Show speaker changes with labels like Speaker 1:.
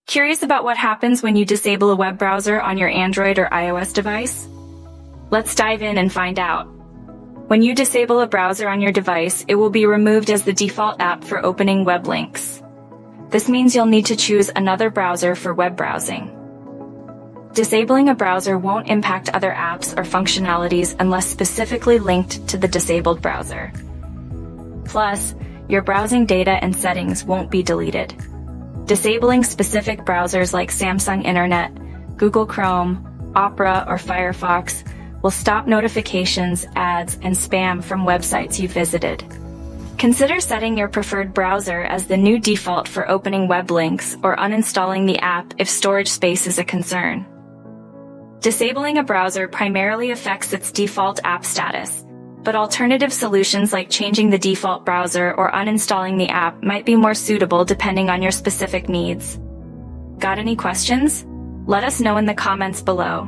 Speaker 1: Curious about what happens when you disable a web browser on your Android or iOS device? Let's dive in and find out. When you disable a browser on your device, it will be removed as the default app for opening web links. This means you'll need to choose another browser for web browsing. Disabling a browser won't impact other apps or functionalities unless specifically linked to the disabled browser. Plus, your browsing data and settings won't be deleted. Disabling specific browsers like Samsung Internet, Google Chrome, Opera, or Firefox will stop notifications, ads, and spam from websites you visited. Consider setting your preferred browser as the new default for opening web links or uninstalling the app if storage space is a concern. Disabling a browser primarily affects its default app status, but alternative solutions like changing the default browser or uninstalling the app might be more suitable depending on your specific needs. Got any questions? Let us know in the comments below.